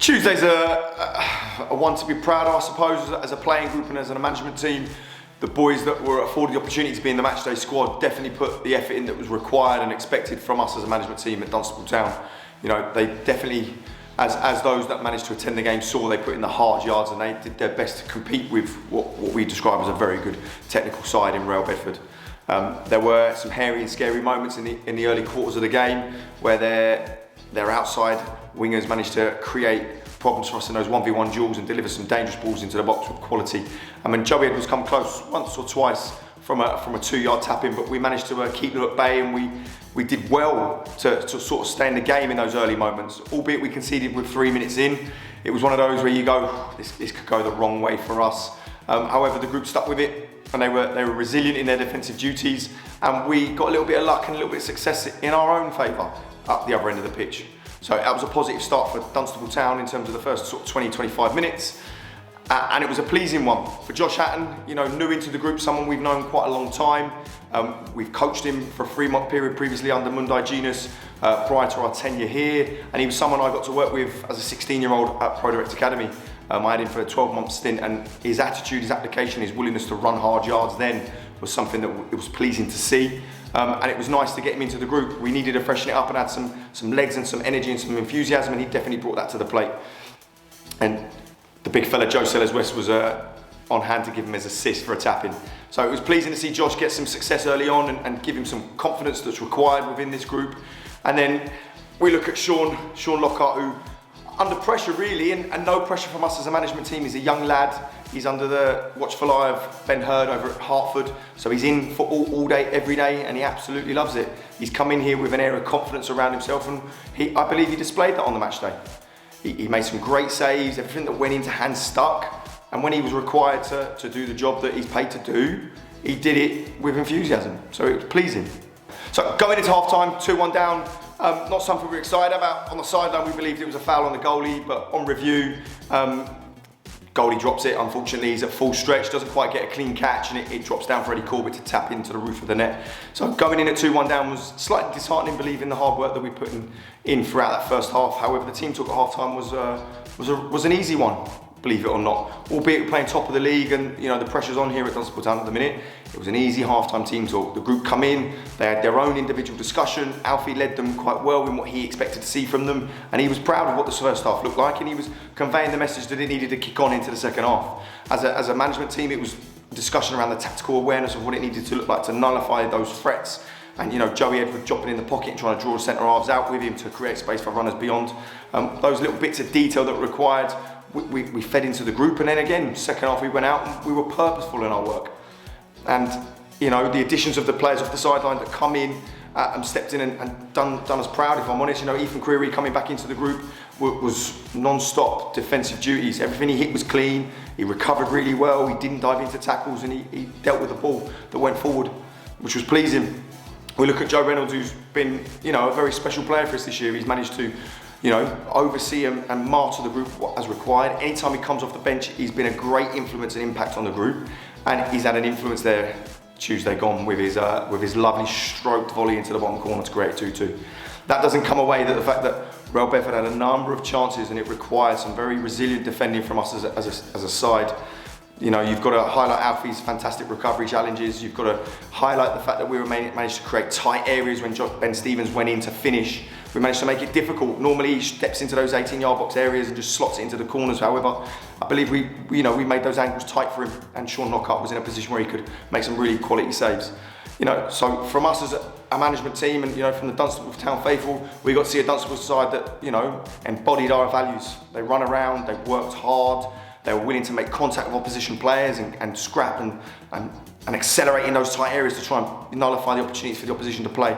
Tuesday's a one to be proud of, I suppose, as a playing group and as a management team. The boys that were afforded the opportunity to be in the matchday squad definitely put the effort in that was required and expected from us as a management team at Dunstable Town. You know, they definitely, as those that managed to attend the game saw, they put in the hard yards and they did their best to compete with what we describe as a very good technical side in Real Bedford. There were some hairy and scary moments in the early quarters of the game where their outside wingers managed to create problems for us in those 1v1 duels and deliver some dangerous balls into the box with quality. I mean, Osei-Addo was come close once or twice from a 2-yard tap in, but we managed to keep them at bay, and we did well to sort of stay in the game in those early moments, albeit we conceded with 3 minutes in. It was one of those where you go, this could go the wrong way for us. However, the group stuck with it, and they were resilient in their defensive duties, and we got a little bit of luck and a little bit of success in our own favour up the other end of the pitch. So that was a positive start for Dunstable Town in terms of the first sort of 20-25 minutes. And it was a pleasing one. For Josh Hatton, you know, new into the group, someone we've known quite a long time. We've coached him for a 3-month period previously under Mundi Genus prior to our tenure here. And he was someone I got to work with as a 16-year-old at Pro Direct Academy. I had him for a 12-month stint, and his attitude, his application, his willingness to run hard yards then was something that it was pleasing to see. And it was nice to get him into the group. We needed to freshen it up and add some legs and some energy and some enthusiasm, and he definitely brought that to the plate. And the big fella Joe Sellers-West was on hand to give him his assist for a tap-in. So it was pleasing to see Josh get some success early on and give him some confidence that's required within this group. And then we look at Sean Lockhart, who under pressure really, and no pressure from us as a management team. He's a young lad. He's under the watchful eye of Ben Hurd over at Hertford. So he's in for all day, every day, and he absolutely loves it. He's come in here with an air of confidence around himself, and I believe he displayed that on the match day. He made some great saves, everything that went into hand stuck, and when he was required to do the job that he's paid to do, he did it with enthusiasm. So it was pleasing. So going into half-time, 2-1 down, not something we're excited about. On the sideline, we believed it was a foul on the goalie, but on review, goalie drops it. Unfortunately, he's at full stretch, doesn't quite get a clean catch, and it drops down for Eddie Corbett to tap into the roof of the net. So going in at 2-1 down was slightly disheartening, believing the hard work that we put in throughout that first half. However, the team talk at half-time was an easy one, believe it or not. Albeit playing top of the league, and you know the pressure's on here at Dunstable Town at the minute. It was an easy half-time team talk. The group come in, they had their own individual discussion. Alfie led them quite well in what he expected to see from them, and he was proud of what the first half looked like, and he was conveying the message that it needed to kick on into the second half. As a management team, it was a discussion around the tactical awareness of what it needed to look like to nullify those threats. And you know, Osei-Addo dropping in the pocket and trying to draw the centre halves out with him to create space for runners beyond. Those little bits of detail that were required, we fed into the group, and then again, second half we went out and we were purposeful in our work. And you know, the additions of the players off the sideline that come in and stepped in and done us proud, if I'm honest. You know, Ethan Creary coming back into the group was non-stop defensive duties. Everything he hit was clean, he recovered really well, he didn't dive into tackles, and he dealt with the ball that went forward, which was pleasing. We look at Joe Reynolds, who's been, you know, a very special player for us this year. He's managed to, you know, oversee and martyr the group as required. Anytime he comes off the bench, he's been a great influence and impact on the group, and he's had an influence there Tuesday gone with his lovely stroked volley into the bottom corner to create 2-2. That doesn't come away that the fact that Real Bedford had a number of chances and it required some very resilient defending from us as a side. You know, you've got to highlight Alfie's fantastic recovery challenges. You've got to highlight the fact that we managed to create tight areas when Ben Stevens went in to finish. We managed to make it difficult. Normally he steps into those 18-yard box areas and just slots it into the corners. However, I believe we made those angles tight for him, and Sean Lockhart was in a position where he could make some really quality saves. You know, so from us as a management team, and you know, from the Dunstable Town faithful, we got to see a Dunstable side that, you know, embodied our values. They run around, they worked hard, they were willing to make contact with opposition players and scrap and accelerate in those tight areas to try and nullify the opportunities for the opposition to play.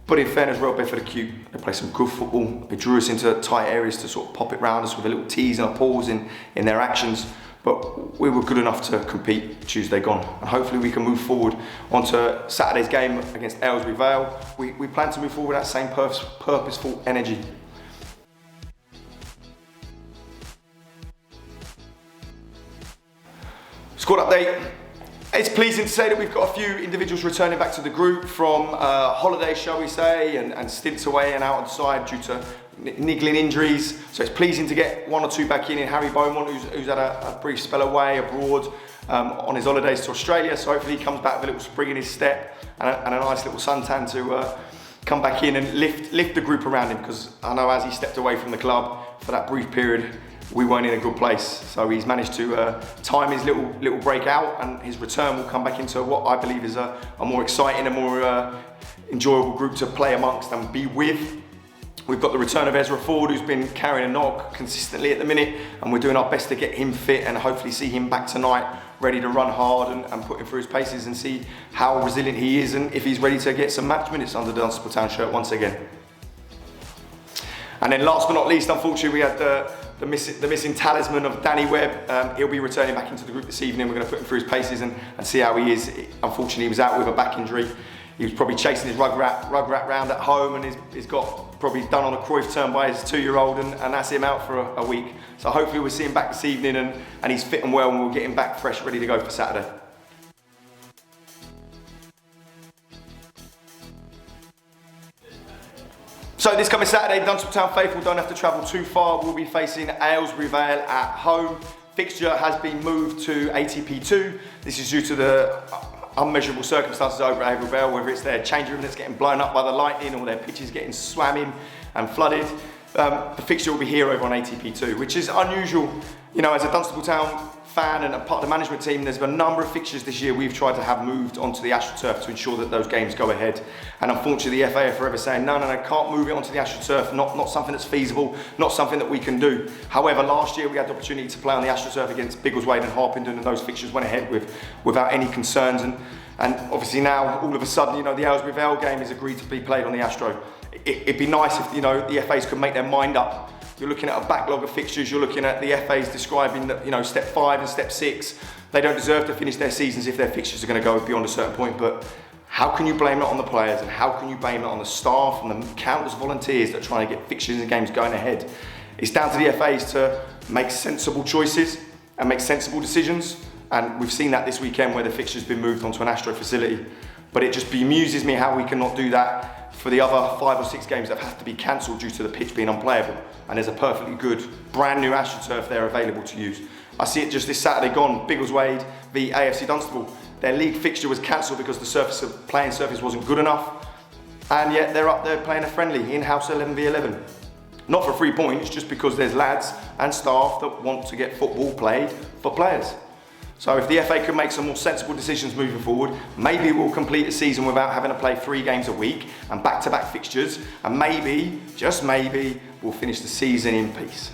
But in fairness, Real Bedford are cute. They play some good football. They drew us into tight areas to sort of pop it round us with a little tease and a pause in their actions. But we were good enough to compete Tuesday gone. And hopefully we can move forward onto Saturday's game against Aylesbury Vale. We plan to move forward with that same purposeful energy. Squad update. It's pleasing to say that we've got a few individuals returning back to the group from holidays, shall we say, and stints away and out on the side due to niggling injuries. So it's pleasing to get 1 or 2 back in Harry Beaumont, who's had a brief spell away abroad on his holidays to Australia. So hopefully he comes back with a little spring in his step and a nice little suntan to come back in and lift the group around him, because I know as he stepped away from the club for that brief period, we weren't in a good place. So he's managed to time his little break out, and his return will come back into what I believe is a more exciting and more enjoyable group to play amongst and be with. We've got the return of Ezra Ford, who's been carrying a knock consistently at the minute, and we're doing our best to get him fit and hopefully see him back tonight, ready to run hard and put him through his paces and see how resilient he is and if he's ready to get some match minutes under the Dunstable Town shirt once again. And then last but not least, unfortunately, we had the missing talisman of Danny Webb. He'll be returning back into the group this evening. We're going to put him through his paces and see how he is. Unfortunately, he was out with a back injury. He was probably chasing his rug rat round at home, and he's got probably done on a Cruyff turn by his 2-year-old, and that's him out for a week. So hopefully we'll see him back this evening and he's fit and well, and we'll get him back fresh, ready to go for Saturday. So this coming Saturday, Dunstable Town faithful don't have to travel too far. We'll be facing Aylesbury Vale at home. Fixture has been moved to ATP2. This is due to the unmeasurable circumstances over at Aylesbury Vale, whether it's their change room that's getting blown up by the lightning or their pitches getting swam in and flooded. The fixture will be here over on ATP2, which is unusual. You know, as a Dunstable Town fan and a part of the management team, there's been a number of fixtures this year we've tried to have moved onto the AstroTurf to ensure that those games go ahead. And unfortunately, the FA are forever saying, no, can't move it onto the AstroTurf, not something that's feasible, not something that we can do. However, last year we had the opportunity to play on the AstroTurf against Biggleswade and Harpenden, and those fixtures went ahead without any concerns. And obviously now, all of a sudden, you know, the Aylesbury Vale game is agreed to be played on the Astro. It'd be nice if, you know, the FAs could make their mind up. You're looking at a backlog of fixtures, you're looking at the FAs describing that, you know, step 5 and step 6. They don't deserve to finish their seasons if their fixtures are going to go beyond a certain point. But how can you blame it on the players, and how can you blame it on the staff and the countless volunteers that are trying to get fixtures and games going ahead? It's down to the FAs to make sensible choices and make sensible decisions. And we've seen that this weekend where the fixture's been moved onto an Astro facility. But it just bemuses me how we cannot do that for the other 5 or 6 games that have to be cancelled due to the pitch being unplayable. And there's a perfectly good, brand new AstroTurf there available to use. I see it just this Saturday gone, Biggleswade v AFC Dunstable. Their league fixture was cancelled because the playing surface wasn't good enough. And yet they're up there playing a friendly, in-house 11v11. Not for 3 points, just because there's lads and staff that want to get football played for players. So if the FA could make some more sensible decisions moving forward, maybe we'll complete a season without having to play 3 games a week and back-to-back fixtures, and maybe, just maybe, we'll finish the season in peace.